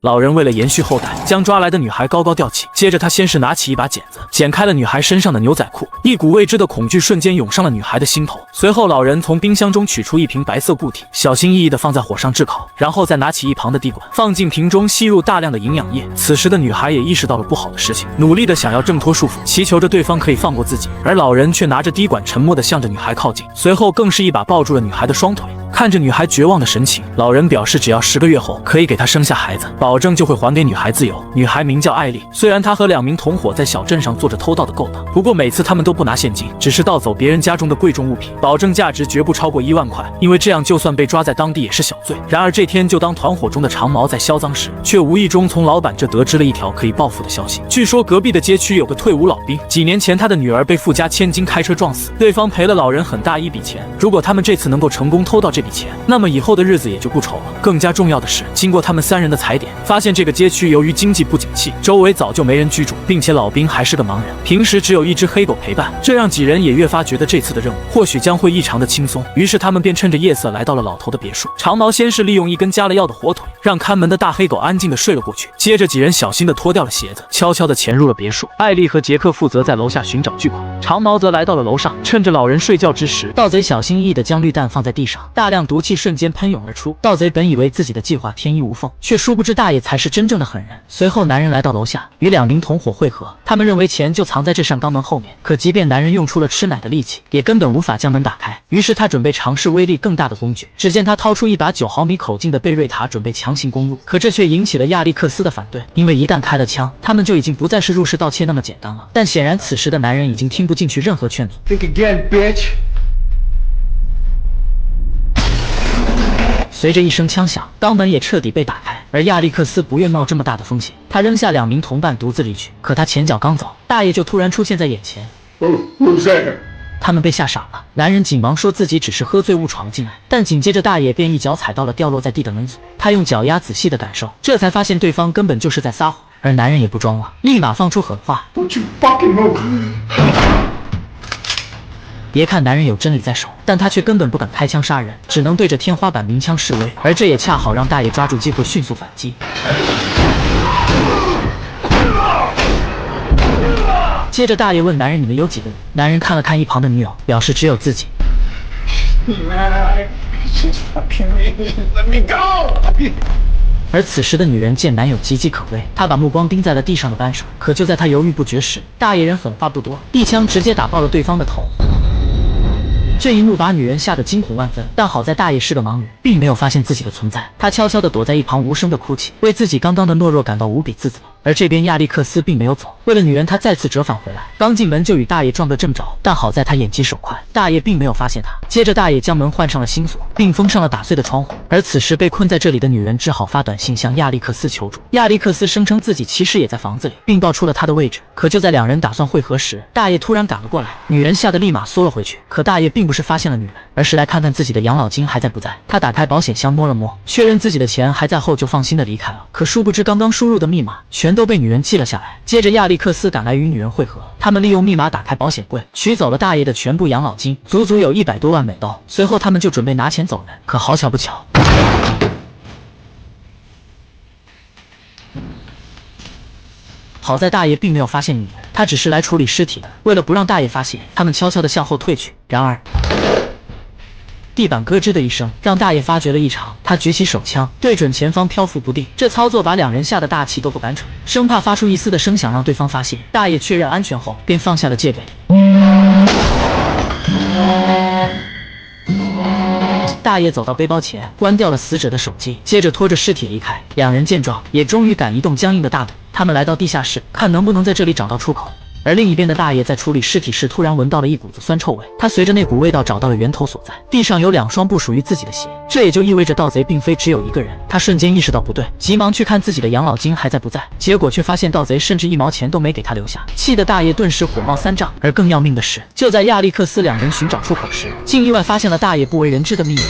老人为了延续后代，将抓来的女孩高高吊起，接着他先是拿起一把剪子，剪开了女孩身上的牛仔裤，一股未知的恐惧瞬间涌上了女孩的心头。随后，老人从冰箱中取出一瓶白色固体，小心翼翼地放在火上炙烤，然后再拿起一旁的滴管，放进瓶中吸入大量的营养液。此时的女孩也意识到了不好的事情，努力地想要挣脱束缚，祈求着对方可以放过自己，而老人却拿着滴管沉默地向着女孩靠近，随后更是一把抱住了女孩的双腿。看着女孩绝望的神情，老人表示只要10个月后可以给她生下孩子，保证就会还给女孩自由。女孩名叫艾丽，虽然她和2名同伙在小镇上做着偷盗的勾当，不过每次他们都不拿现金，只是盗走别人家中的贵重物品，保证价值绝不超过1万块，因为这样就算被抓在当地也是小罪。然而这天，就当团伙中的长毛在销赃时，却无意中从老板这得知了一条可以暴富的消息。据说隔壁的街区有个退伍老兵，几年前他的女儿被富家千金开车撞死，对方赔了老人很大一笔钱。如果他们这次能够成功偷到这笔钱，那么以后的日子也就不愁了。更加重要的是，经过他们3人的踩点，发现这个街区由于经济不景气，周围早就没人居住，并且老兵还是个盲人，平时只有一只黑狗陪伴，这让几人也越发觉得这次的任务或许将会异常的轻松。于是他们便趁着夜色来到了老头的别墅。长毛先是利用一根加了药的火腿，让看门的大黑狗安静的睡了过去，接着几人小心的脱掉了鞋子，悄悄的潜入了别墅。艾丽和杰克负责在楼下寻找巨款，长毛则来到了楼上，趁着老人睡觉之时，盗贼小心翼翼的将绿弹放在地上，大量毒气瞬间喷涌而出。盗贼本以为自己的计划天衣无缝，却殊不知大爷才是真正的狠人。随后男人来到楼下，与2名同伙会合，他们认为钱就藏在这扇肛门后面，可即便男人用出了吃奶的力气，也根本无法将门打开。于是他准备尝试威力更大的工具，只见他掏出一把9毫米口径的贝瑞塔，准备强行攻入。可这却引起了亚历克斯的反对，因为一旦开了枪，他们就已经不再是入室盗窃那么简单了。但显然此时的男人已经听不进去任何劝阻。Think again, bitch. 随着一声枪响，肛门也彻底被打开，而亚历克斯不愿冒这么大的风险，他扔下2名同伴独自离去。可他前脚刚走，大爷就突然出现在眼前。Who's there? 他们被吓傻了，男人紧忙说自己只是喝醉误闯进来，但紧接着大爷便一脚踩到了掉落在地的门锁。他用脚丫仔细的感受，这才发现对方根本就是在撒谎，而男人也不装了，立马放出狠话。 Don't you fucking move. 别看男人有真理在手，但他却根本不敢开枪杀人，只能对着天花板鸣枪示威，而这也恰好让大爷抓住机会迅速反击。接着大爷问男人：“你们有几个人？”男人看了看一旁的女友，表示只有自己。Just fucking let me go. 而此时的女人见男友岌岌可危，她把目光盯在了地上的扳手。可就在她犹豫不决时，大爷人狠话不多，一枪直接打爆了对方的头。这一幕把女人吓得惊恐万分，但好在大爷是个盲人，并没有发现自己的存在。他悄悄地躲在一旁，无声地哭泣，为自己刚刚的懦弱感到无比自责。而这边亚历克斯并没有走，为了女人，他再次折返回来，刚进门就与大爷撞个正着。但好在他眼疾手快，大爷并没有发现他。接着大爷将门换上了新锁，并封上了打碎的窗户。而此时被困在这里的女人只好发短信向亚历克斯求助。亚历克斯声称自己其实也在房子里，并报出了他的位置。可就在2人打算会合时，大爷突然赶了过来，女人吓得立马缩了回去。可大爷并不是发现了女人，而是来看看自己的养老金还在不在。他打开保险箱摸了摸，确认自己的钱还在后，就放心的离开了。可殊不知刚刚输入的密码全都被女人记了下来。接着亚历克斯赶来与女人会合，他们利用密码打开保险柜，取走了大爷的全部养老金，足足有100多万美刀。随后他们就准备拿钱走人，可好巧不巧，好在大爷并没有发现女人，他只是来处理尸体的。为了不让大爷发现，他们悄悄地向后退去。然而地板咯吱的一声，让大爷发觉了异常。他举起手枪，对准前方，漂浮不定。这操作把2人吓得大气都不敢喘，生怕发出一丝的声响让对方发现。大爷确认安全后，便放下了戒备。大爷走到背包前，关掉了死者的手机，接着拖着尸体离开。2人见状，也终于敢移动僵硬的大腿。他们来到地下室，看能不能在这里找到出口。而另一边的大爷在处理尸体时，突然闻到了一股子酸臭味。他随着那股味道找到了源头所在，地上有2双不属于自己的鞋，这也就意味着盗贼并非只有1个人。他瞬间意识到不对，急忙去看自己的养老金还在不在，结果却发现盗贼甚至1毛钱都没给他留下，气得大爷顿时火冒三丈。而更要命的是，就在亚历克斯2人寻找出口时，竟意外发现了大爷不为人知的秘密。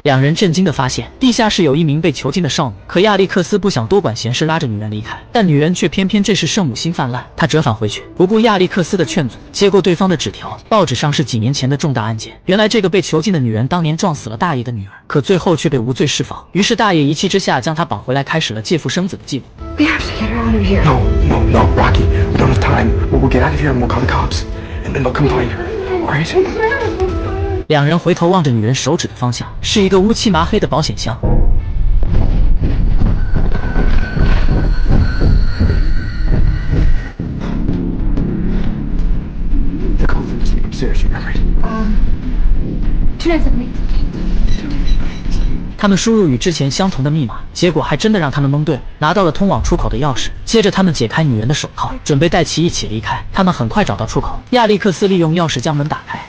两人震惊地发现地下室有一名被囚禁的少女，可亚历克斯不想多管闲事，拉着女人离开，但女人却偏偏这时圣母心泛滥，她折返回去，不顾亚历克斯的劝阻，接过对方的纸条，报纸上是几年前的重大案件。原来这个被囚禁的女人当年撞死了大爷的女儿，可最后却被无罪释放。于是大爷一气之下将她绑回来，开始了借腹生子的计划。We have to get her out of here. No, Rocky. We don't have time. We'll get out of here and we'll call the cops. And then they'll come find her. Alright? 两人回头望着女人手指的方向，是一个乌漆麻黑的保险箱。The codes in the sleep upstairs, you remember? 270. 他们输入与之前相同的密码，结果还真的让他们蒙对了，拿到了通往出口的钥匙。接着他们解开女人的手铐，准备带其一起离开。他们很快找到出口，亚历克斯利用钥匙将门打开。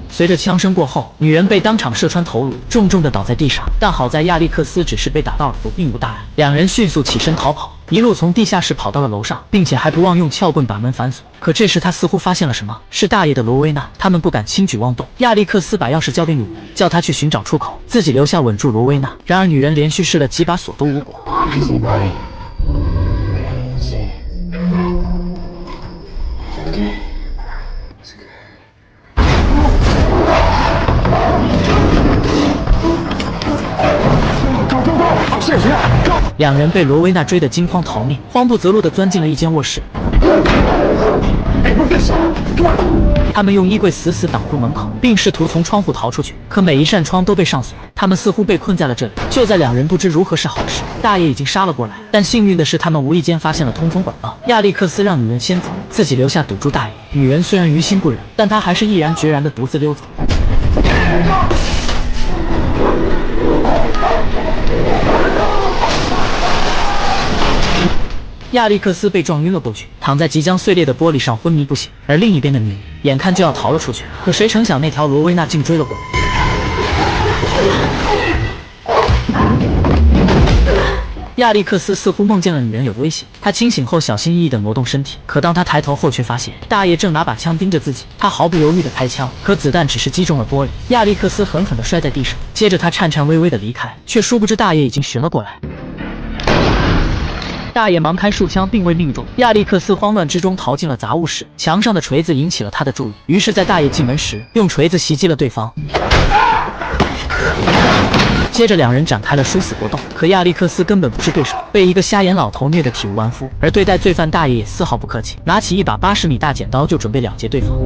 随着枪声过后，女人被当场射穿头颅，重重地倒在地上。但好在亚历克斯只是被打到耳朵，并无大碍。两人迅速起身逃跑，一路从地下室跑到了楼上，并且还不忘用撬棍把门反锁。可这时他似乎发现了什么，是大爷的罗威娜。他们不敢轻举妄动。亚历克斯把钥匙交给女人，叫她去寻找出口，自己留下稳住罗威娜。然而女人连续试了几把锁都无果。Easy, buddy. Easy. Okay. Upstairs, yeah, go! 两人被罗威娜追得惊慌逃命，慌不择路地钻进了一间卧室。Hey, move this! Come on! 他们用衣柜死死挡住门口，并试图从窗户逃出去，可每一扇窗都被上锁。他们似乎被困在了这里。就在两人不知如何是好时，大爷已经杀了过来。但幸运的是，他们无意间发现了通风管道。亚历克斯让女人先走，自己留下堵住大爷。女人虽然于心不忍，但她还是毅然决然地独自溜走。亚历克斯被撞晕了过去，躺在即将碎裂的玻璃上昏迷不醒。而另一边的女人眼看就要逃了出去，可谁成想那条罗威娜竟追了过来。亚历克斯似乎梦见了女人有危险，他清醒后小心翼翼地挪动身体，可当他抬头后却发现大爷正拿把枪盯着自己，他毫不犹豫地开枪，可子弹只是击中了玻璃，亚历克斯狠狠地摔在地上，接着他颤颤巍巍地离开，却殊不知大爷已经寻了过来。大爷忙开数枪，并未命中。亚历克斯慌乱之中逃进了杂物室，墙上的锤子引起了他的注意，于是，在大爷进门时，用锤子袭击了对方。接着两人展开了殊死搏斗，可亚历克斯根本不是对手，被一个瞎眼老头虐得体无完肤。而对待罪犯，大爷也丝毫不客气，拿起一把80米大剪刀就准备了结对方。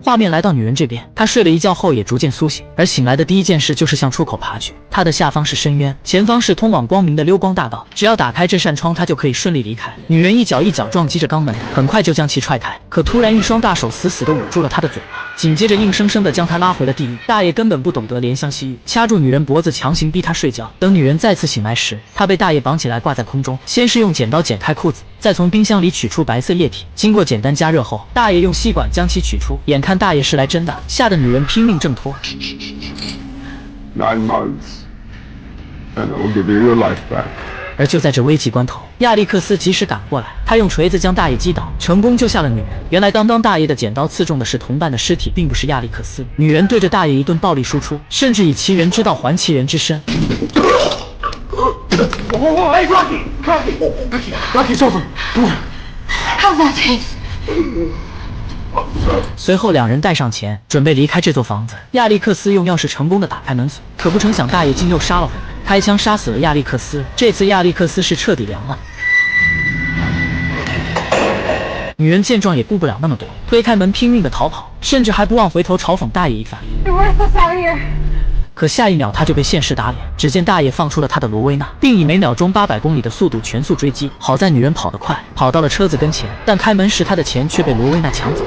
画面来到女人这边，她睡了一觉后也逐渐苏醒，而醒来的第一件事就是向出口爬去。她的下方是深渊，前方是通往光明的溜光大道，只要打开这扇窗，她就可以顺利离开。女人一脚一脚撞击着肛门，很快就将其踹开，可突然一双大手死死地捂住了她的嘴巴，紧接着硬生生地将她拉回了地狱。大爷根本不懂得怜香惜玉，掐住女人脖子强行逼她睡觉。等女人再次醒来时，她被大爷绑起来挂在空中，先是用剪刀剪开裤子，再从冰箱里取出白色液体，经过简单加热后，大爷用吸管将其取出。眼看大爷是来真的，吓得女人拼命挣脱。 9 months, and I'll give you your life back. 而就在这危急关头，亚历克斯及时赶过来，他用锤子将大爷击倒，成功救下了女人。原来刚刚大爷的剪刀刺中的是同伴的尸体，并不是亚历克斯。女人对着大爷一顿暴力输出，甚至以其人之道还其人之身。 Whoa, hey, Rocky, it's over. Come on. How's that taste? 随后两人带上钱，准备离开这座房子。亚历克斯用钥匙成功的打开门锁，可不成想大爷竟又杀了回来，开枪杀死了亚历克斯。这次亚历克斯是彻底凉了。女人见状也顾不了那么多，推开门拼命的逃跑，甚至还不忘回头嘲讽大爷一番。 You're worthless out here. 可下一秒他就被现实打脸，只见大爷放出了他的罗威纳，并以每秒钟800公里的速度全速追击。好在女人跑得快，跑到了车子跟前，但开门时他的钱却被罗威纳抢走。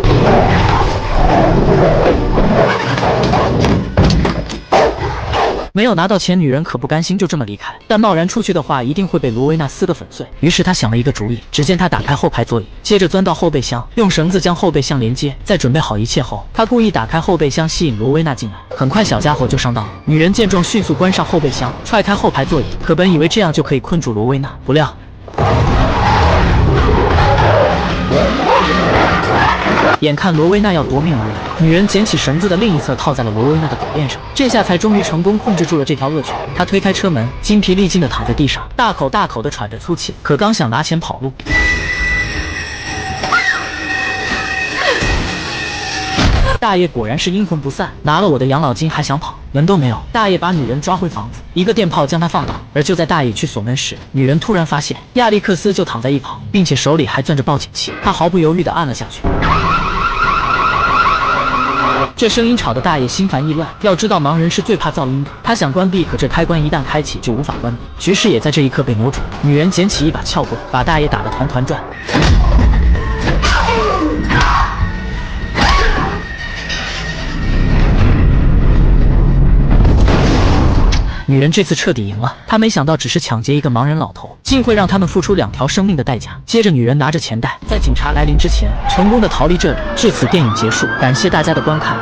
没有拿到钱，女人可不甘心就这么离开，但贸然出去的话，一定会被罗威娜撕得粉碎。于是她想了一个主意，只见她打开后排座椅，接着钻到后备箱，用绳子将后备箱连接。在准备好一切后，她故意打开后备箱，吸引罗威娜进来。很快，小家伙就上当了。女人见状，迅速关上后备箱，踹开后排座椅，可本以为这样就可以困住罗威娜，不料。眼看罗威娜要夺命而来，女人捡起绳子的另一侧套在了罗威娜的狗链上，这下才终于成功控制住了这条恶犬。她推开车门，精疲力尽地躺在地上，大口大口地喘着粗气。可刚想拿钱跑路，大爷果然是阴魂不散，拿了我的养老金还想跑，门都没有。大爷把女人抓回房子，一个电炮将她放倒。而就在大爷去锁门时，女人突然发现亚历克斯就躺在一旁，并且手里还攥着报警器，她毫不犹豫地按了下去。这声音吵得大爷心烦意乱。要知道盲人是最怕噪音的，他想关闭，可这开关一旦开启就无法关闭。局势也在这一刻被扭转。女人捡起一把撬棍，把大爷打得团团转。女人这次彻底赢了，她没想到只是抢劫一个盲人老头，竟会让他们付出2条生命的代价。接着，女人拿着钱袋，在警察来临之前，成功的逃离这里。至此，电影结束。感谢大家的观看。